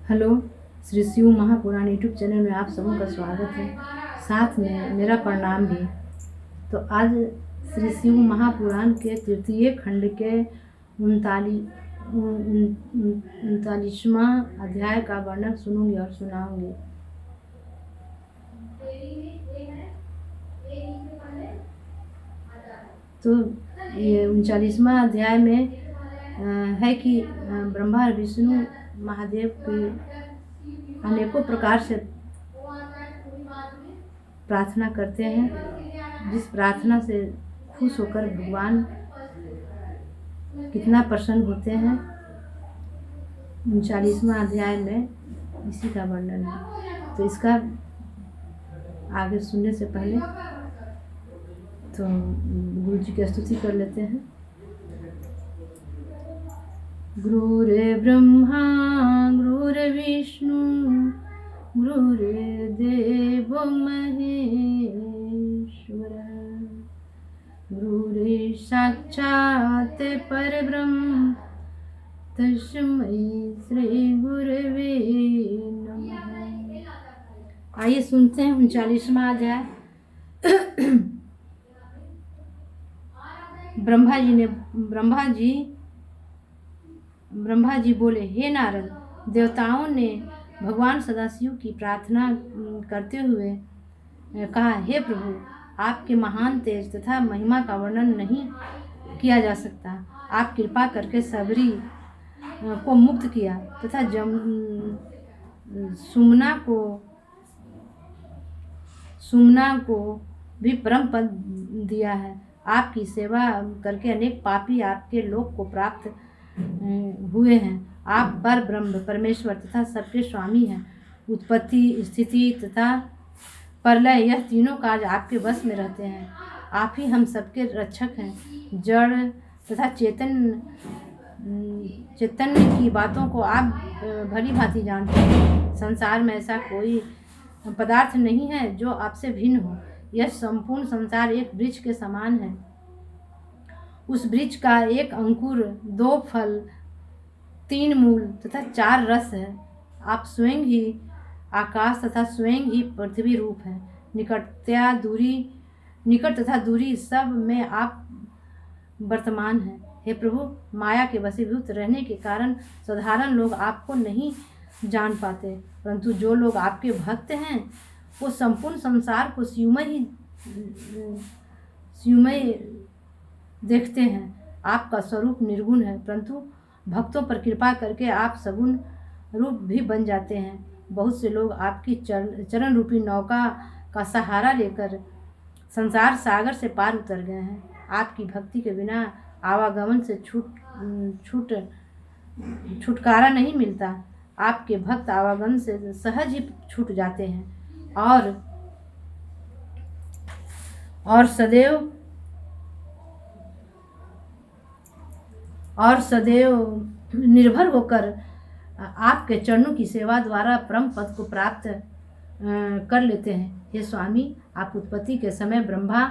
Hello. Shri Shiv Mahapuran YouTube channel में आप सबों का स्वागत है, साथ में मेरा प्रणाम भी। तो आज श्री शिव महापुराण के तृतीय खंड के उनतालीसवां अध्याय का वर्णन सुनूंगी और सुनाऊंगी। तो ये 39वां अध्याय में है कि ब्रह्मा विष्णु महादेव की अनेकों प्रकार से प्रार्थना करते हैं, जिस प्रार्थना से खुश होकर भगवान कितना प्रसन्न होते हैं। 39वां अध्याय में इसी का वर्णन है। तो इसका आगे सुनने से पहले तो गुरु जी की स्तुति कर लेते हैं। गुरुर्ब्रह्मा गुरुर्विष्णु गुरुर्देवो महेश्वर गुरुर्साक्षात् परब्रह्म तस्मै श्री गुरवे नमः। आइए सुनते हैं 39वां अध्याय। ब्रह्मा जी बोले, हे नारद, देवताओं ने भगवान सदाशिव की प्रार्थना करते हुए कहा, हे प्रभु, आपके महान तेज तथा महिमा का वर्णन नहीं किया जा सकता। आप कृपा करके सबरी को मुक्त किया तथा सुमना को भी परम पद दिया है। आपकी सेवा करके अनेक पापी आपके लोक को प्राप्त हुए हैं। आप पर ब्रह्म परमेश्वर तथा सबके स्वामी हैं। उत्पत्ति, स्थिति तथा प्रलय, यह तीनों कार्य आपके वश में रहते हैं। आप ही हम सबके रक्षक हैं। जड़ तथा चैतन्य की बातों को आप भली भांति जानते हैं। संसार में ऐसा कोई पदार्थ नहीं है जो आपसे भिन्न हो। यह संपूर्ण संसार एक वृक्ष के समान है। उस वृक्ष का एक अंकुर, 2 फल, 3 मूल तथा 4 रस है। आप स्वयं ही आकाश तथा स्वयं ही पृथ्वी रूप है। निकट तथा दूरी सब में आप वर्तमान हैं। हे प्रभु, माया के वशीभूत रहने के कारण साधारण लोग आपको नहीं जान पाते, परंतु जो लोग आपके भक्त हैं वो संपूर्ण संसार को स्यूमय देखते हैं। आपका स्वरूप निर्गुण है, परंतु भक्तों पर कृपा करके आप सगुण रूप भी बन जाते हैं। बहुत से लोग आपकी चरण रूपी नौका का सहारा लेकर संसार सागर से पार उतर गए हैं। आपकी भक्ति के बिना आवागमन से छुटकारा नहीं मिलता। आपके भक्त आवागमन से सहज ही छूट जाते हैं और सदैव निर्भर होकर आपके चरणों की सेवा द्वारा परम पद को प्राप्त कर लेते हैं। हे स्वामी, आप उत्पत्ति के समय ब्रह्मा,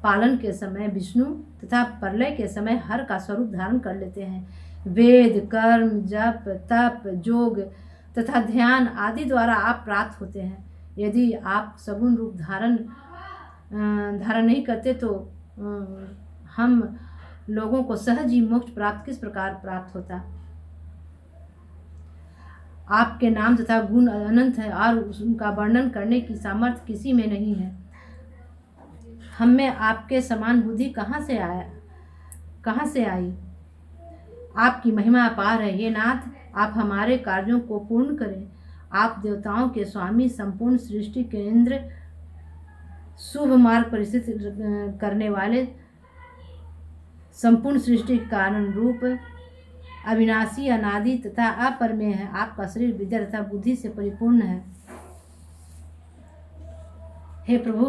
पालन के समय विष्णु तथा प्रलय के समय हर का स्वरूप धारण कर लेते हैं। वेद, कर्म, जप, तप, योग तथा ध्यान आदि द्वारा आप प्राप्त होते हैं। यदि आप सगुण रूप धारण नहीं करते तो हम लोगों को सहज ही मोक्ष प्राप्त किस प्रकार प्राप्त होता। आपके नाम तथा गुण अनंत है और उनका वर्णन करने की सामर्थ्य किसी में नहीं है। हम में आपके समान बुद्धि कहाँ से आई। आपकी महिमा अपार है। हे नाथ, आप हमारे कार्यों को पूर्ण करें। आप देवताओं के स्वामी, संपूर्ण सृष्टि के इंद्र, शुभ मार्ग पर स्थित करने वाले, संपूर्ण सृष्टि के कारण रूप, अविनाशी, अनादि तथा अपरमेय है। आपका शरीर विद्या तथा बुद्धि से परिपूर्ण है। हे प्रभु,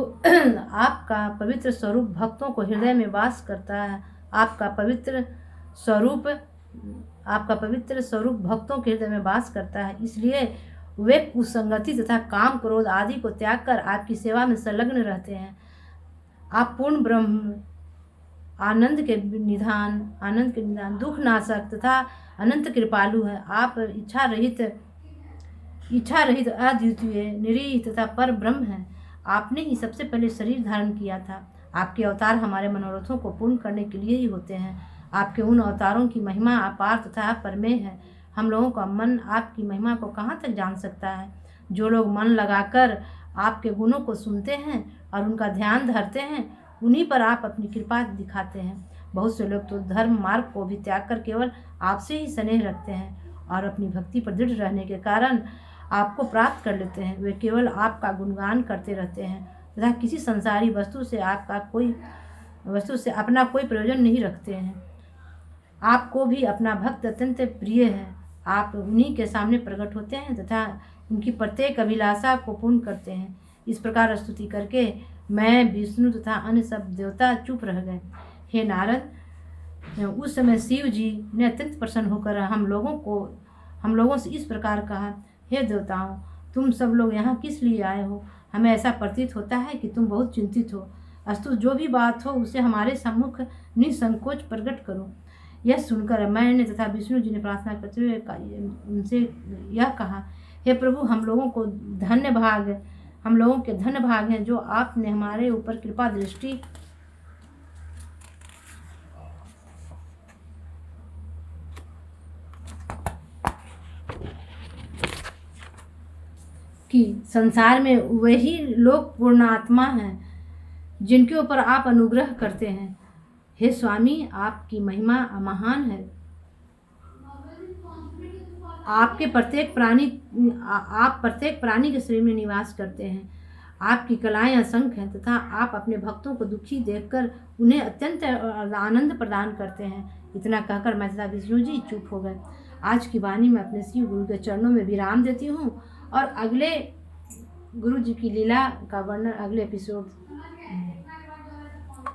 आपका पवित्र स्वरूप भक्तों को हृदय में वास करता है। आपका पवित्र स्वरूप भक्तों के हृदय में वास करता है, इसलिए वे कुसंगति तथा काम, क्रोध आदि को त्याग कर आपकी सेवा में संलग्न रहते हैं। आप पूर्ण ब्रह्म, आनंद के निधान, दुख नाशक तथा अनंत कृपालु है। आप इच्छा रहित इच्छा रहित, अद्वितीय, निरीह तथा पर ब्रह्म हैं। आपने ही सबसे पहले शरीर धारण किया था। आपके अवतार हमारे मनोरथों को पूर्ण करने के लिए ही होते हैं। आपके उन अवतारों की महिमा अपार तथा अपरमेय है। हम लोगों का मन आपकी महिमा को कहाँ तक जान सकता है। जो लोग मन लगाकर आपके गुणों को सुनते हैं और उनका ध्यान धरते हैं, उन्हीं पर आप अपनी कृपा दिखाते हैं। बहुत से लोग तो धर्म मार्ग को भी त्याग कर केवल आपसे ही स्नेह रखते हैं और अपनी भक्ति पर दृढ़ रहने के कारण आपको प्राप्त कर लेते हैं। वे केवल आपका गुणगान करते रहते हैं तथा किसी संसारी वस्तु से अपना कोई प्रयोजन नहीं रखते हैं। आपको भी अपना भक्त अत्यंत प्रिय है। आप उन्हीं के सामने प्रकट होते हैं तथा उनकी प्रत्येक अभिलाषा को पूर्ण करते हैं। इस प्रकार स्तुति करके मैं, विष्णु तथा अन्य सब देवता चुप रह गए। हे नारद, उस समय शिव जी ने अत्यंत प्रसन्न होकर हम लोगों से इस प्रकार कहा, हे देवताओं, तुम सब लोग यहाँ किस लिए आए हो? हमें ऐसा प्रतीत होता है कि तुम बहुत चिंतित हो। अस्तु, जो भी बात हो उसे हमारे सम्मुख निसंकोच प्रकट करो। यह सुनकर मैंने तथा विष्णु जी ने प्रार्थना करते हुए उनसे यह कहा, हे प्रभु, हम लोगों के धन्य भाग हैं जो आपने हमारे ऊपर कृपा दृष्टि कि संसार में वही लोग पूर्ण आत्मा हैं जिनके ऊपर आप अनुग्रह करते हैं। हे स्वामी, आपकी महिमा महान है। आप प्रत्येक प्राणी के शरीर में निवास करते हैं। आपकी कलाएं असंख्य हैं तथा आप अपने भक्तों को दुखी देखकर उन्हें अत्यंत आनंद प्रदान करते हैं। इतना कहकर मैं तथा विष्णु जी चुप हो गए। आज की वाणी में अपने शिव गुरु के चरणों में विराम देती हूँ और अगले गुरु जी की लीला का वर्णन अगले एपिसोड